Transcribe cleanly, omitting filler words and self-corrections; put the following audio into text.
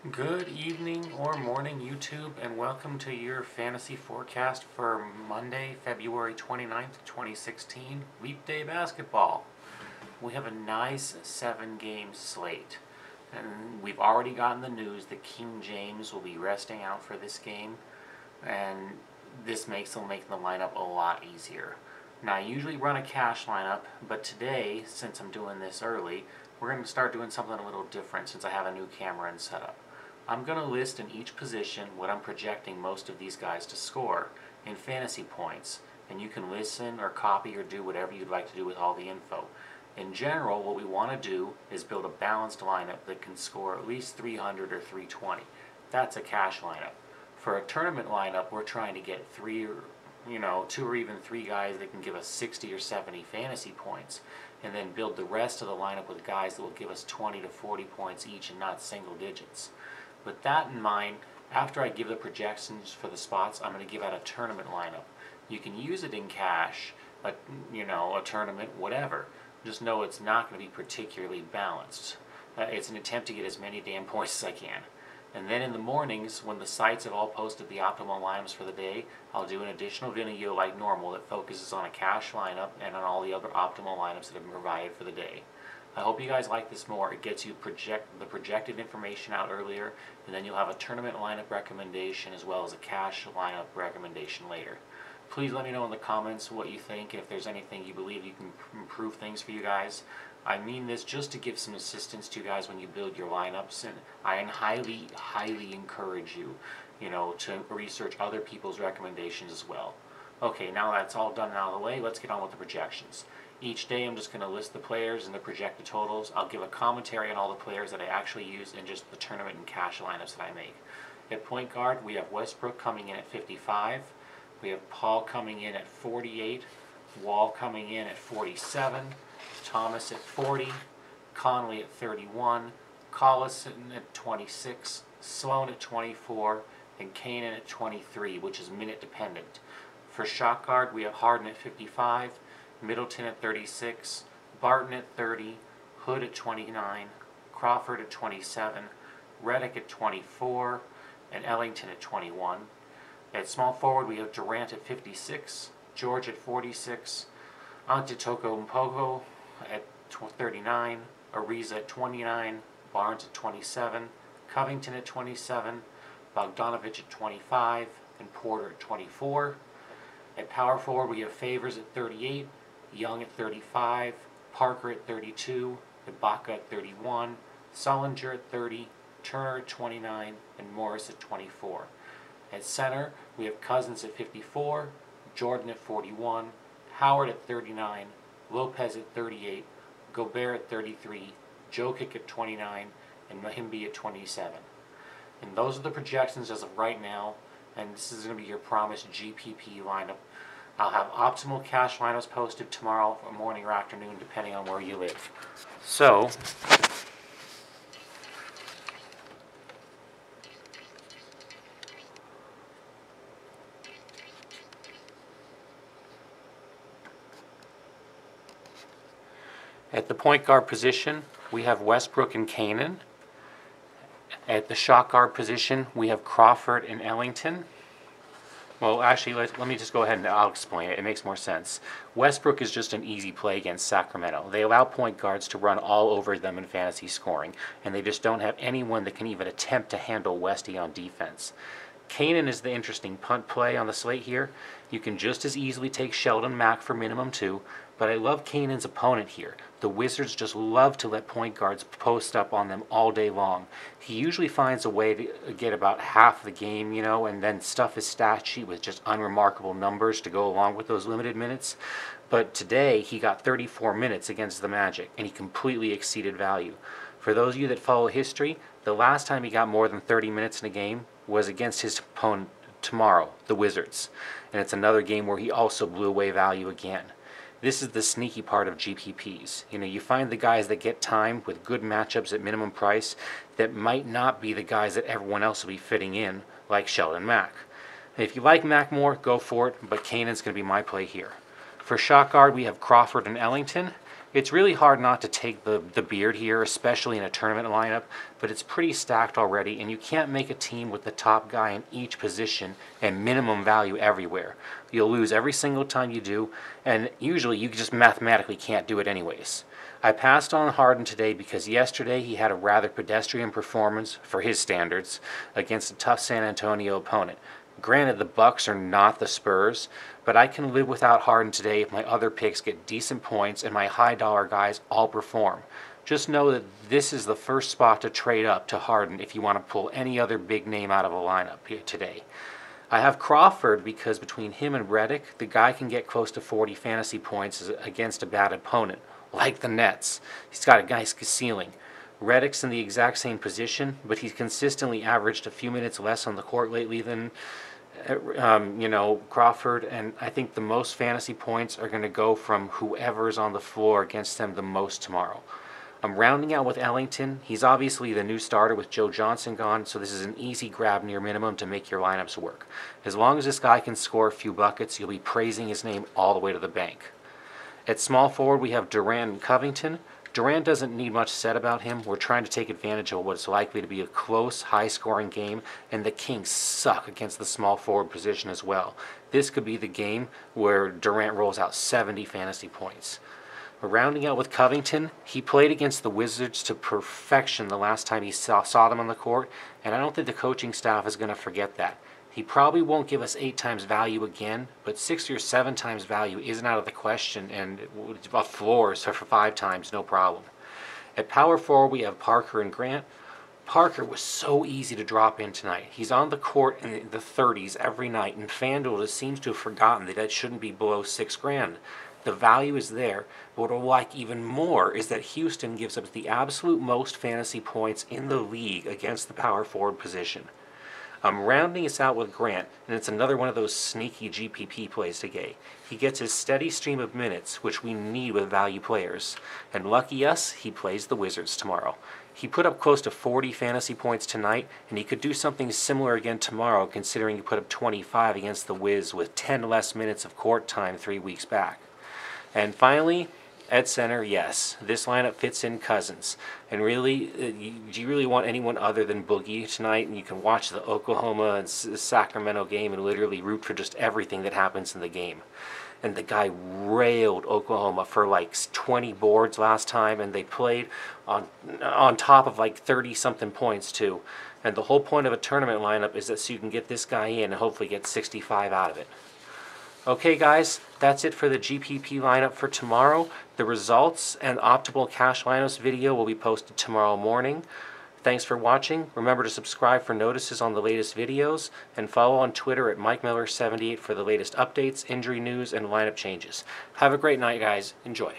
Good evening or morning, YouTube, and welcome to your fantasy forecast for Monday, February 29th, 2016, Leap Day Basketball. We have a nice 7-game slate, and we've already gotten the news that King James will be resting out for this game, and this will make the lineup a lot easier. Now, I usually run a cash lineup, but today, since I'm doing this early, we're going to start doing something a little different since I have a new camera and setup. I'm going to list in each position what I'm projecting most of these guys to score in fantasy points, and you can listen or copy or do whatever you'd like to do with all the info. In general, what we want to do is build a balanced lineup that can score at least 300 or 320. That's a cash lineup. For a tournament lineup, we're trying to get two or even three guys that can give us 60 or 70 fantasy points, and then build the rest of the lineup with guys that will give us 20 to 40 points each and not single digits. With that in mind, after I give the projections for the spots, I'm going to give out a tournament lineup. You can use it in cash, a tournament, whatever. Just know it's not going to be particularly balanced. It's an attempt to get as many damn points as I can. And then in the mornings, when the sites have all posted the optimal lineups for the day, I'll do an additional video like normal that focuses on a cash lineup and on all the other optimal lineups that have been provided for the day. I hope you guys like this more. It gets you the projected information out earlier, and then you'll have a tournament lineup recommendation as well as a cash lineup recommendation later. Please let me know in the comments what you think, and if there's anything you believe you can improve things for you guys. I mean this just to give some assistance to you guys when you build your lineups, and I highly, highly encourage you, to research other people's recommendations as well. Okay, now that's all done and out of the way, let's get on with the projections. Each day I'm just going to list the players and the projected totals. I'll give a commentary on all the players that I actually use in just the tournament and cash lineups that I make. At point guard, we have Westbrook coming in at 55. We have Paul coming in at 48. Wall coming in at 47. Thomas at 40. Conley at 31. Collison at 26. Sloan at 24. And Kanan at 23, which is minute dependent. For shot guard, we have Harden at 55. Middleton at 36, Barton at 30, Hood at 29, Crawford at 27, Redick at 24, and Ellington at 21. At small forward, we have Durant at 56, George at 46, Antetokounmpo at 39, Ariza at 29, Barnes at 27, Covington at 27, Bogdanovich at 25, and Porter at 24. At power forward, we have Favors at 38, Young at 35, Parker at 32, Ibaka at 31, Sullinger at 30, Turner at 29, and Morris at 24. At center, we have Cousins at 54, Jordan at 41, Howard at 39, Lopez at 38, Gobert at 33, Jokic at 29, and Mahimbi at 27. And those are the projections as of right now, and this is going to be your promised GPP lineup. I'll have optimal cash lineups posted tomorrow morning or afternoon, depending on where you live. So, at the point guard position, we have Westbrook and Kanan. At the shot guard position, we have Crawford and Ellington. Well, actually, let me just go ahead and I'll explain it. It makes more sense. Westbrook is just an easy play against Sacramento. They allow point guards to run all over them in fantasy scoring, and they just don't have anyone that can even attempt to handle Westy on defense. Kanan is the interesting punt play on the slate here. You can just as easily take Sheldon Mack for minimum 2, but I love Kanan's opponent here. The Wizards just love to let point guards post up on them all day long. He usually finds a way to get about half the game, and then stuff his stat sheet with just unremarkable numbers to go along with those limited minutes. But today, he got 34 minutes against the Magic, and he completely exceeded value. For those of you that follow history, the last time he got more than 30 minutes in a game was against his opponent tomorrow, the Wizards. And it's another game where he also blew away value again. This is the sneaky part of GPPs. You find the guys that get time with good matchups at minimum price that might not be the guys that everyone else will be fitting in, like Sheldon Mack. And if you like Mack more, go for it, but Kanan's going to be my play here. For shot guard, we have Crawford and Ellington. It's really hard not to take the beard here, especially in a tournament lineup, but it's pretty stacked already, and you can't make a team with the top guy in each position and minimum value everywhere. You'll lose every single time you do, and usually you just mathematically can't do it anyways. I passed on Harden today because yesterday he had a rather pedestrian performance, for his standards, against a tough San Antonio opponent. Granted, the Bucks are not the Spurs, but I can live without Harden today if my other picks get decent points and my high dollar guys all perform. Just know that this is the first spot to trade up to Harden if you want to pull any other big name out of a lineup here today. I have Crawford because between him and Redick, the guy can get close to 40 fantasy points against a bad opponent, like the Nets. He's got a nice ceiling. Redick's in the exact same position, but he's consistently averaged a few minutes less on the court lately than Crawford, and I think the most fantasy points are going to go from whoever's on the floor against them the most tomorrow. I'm rounding out with Ellington. He's obviously the new starter with Joe Johnson gone, so this is an easy grab near minimum to make your lineups work. As long as this guy can score a few buckets, you'll be praising his name all the way to the bank. At small forward, we have Durant and Covington. Durant doesn't need much said about him. We're trying to take advantage of what's likely to be a close, high-scoring game, and the Kings suck against the small forward position as well. This could be the game where Durant rolls out 70 fantasy points. We're rounding out with Covington. He played against the Wizards to perfection the last time he saw them on the court, and I don't think the coaching staff is going to forget that. He probably won't give us 8 times value again, but 6 or 7 times value isn't out of the question, and a floor, so for 5 times, no problem. At power forward, we have Parker and Grant. Parker was so easy to drop in tonight. He's on the court in the 30s every night, and FanDuel just seems to have forgotten that it shouldn't be below $6,000. The value is there, but what I like even more is that Houston gives up the absolute most fantasy points in the league against the power forward position. I'm rounding us out with Grant, and it's another one of those sneaky GPP plays today. He gets his steady stream of minutes, which we need with value players. And lucky us, he plays the Wizards tomorrow. He put up close to 40 fantasy points tonight, and he could do something similar again tomorrow, considering he put up 25 against the Wiz with 10 less minutes of court time 3 weeks back. And finally, at center, yes, this lineup fits in Cousins. And really, do you really want anyone other than Boogie tonight? And you can watch the Oklahoma and Sacramento game and literally root for just everything that happens in the game. And the guy railed Oklahoma for like 20 boards last time, and they played on top of like 30-something points too. And the whole point of a tournament lineup is that so you can get this guy in and hopefully get 65 out of it. Okay guys, that's it for the GPP lineup for tomorrow. The results and optimal cash lineups video will be posted tomorrow morning. Thanks for watching. Remember to subscribe for notices on the latest videos, and follow on Twitter at MikeMiller78 for the latest updates, injury news, and lineup changes. Have a great night guys. Enjoy.